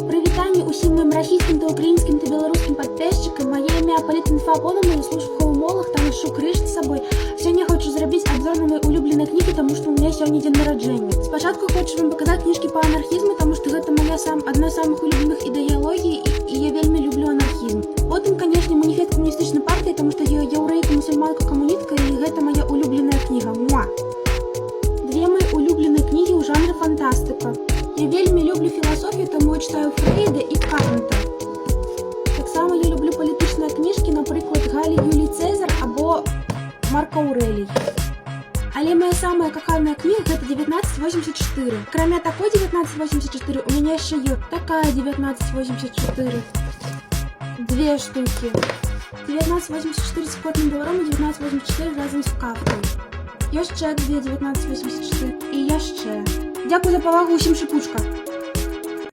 Прывітанне ўсім маім расійскім та украінскім та беларускім падписчыкам. Мае імя Палітінфа Полана, я служу в хаумолах, там ношу крыж з сабой. Сёння хочу зрабіць обзор на мои улюбленыя кнігі, таму што у меня сёння дзень нараджэння. Спачатку хочу вам паказаць кніжкі па анархізму, таму што гэта моя адна з самых улюбленых ідэалогій, і я вельмі люблю анархізм. Потым, канешне, маніфест камуністычнай партыі, таму што я яўрэйка, мусульманка, камуністка, і гэта моя улюбленая кніга. Две мои улюбленыя кнігі ў жанры фантастыка. Я вельмі люблю філасофію, таму я читаю Фрейда і Канта. Таксама я люблю палітычныя кніжкі, напрыклад, Галі Юлій Цезар або Марк Аўрэлій. Але моя самая каханая кніга гэта 1984. Акрамя такой 1984 у меня яшчэ ёсць такая 1984. Две штукі. 1984 з Котным Беларом і 1984 разам з Кафкай. Яшчэ две 1984 і яшчэ. Дякую за павагу, усім шипучка.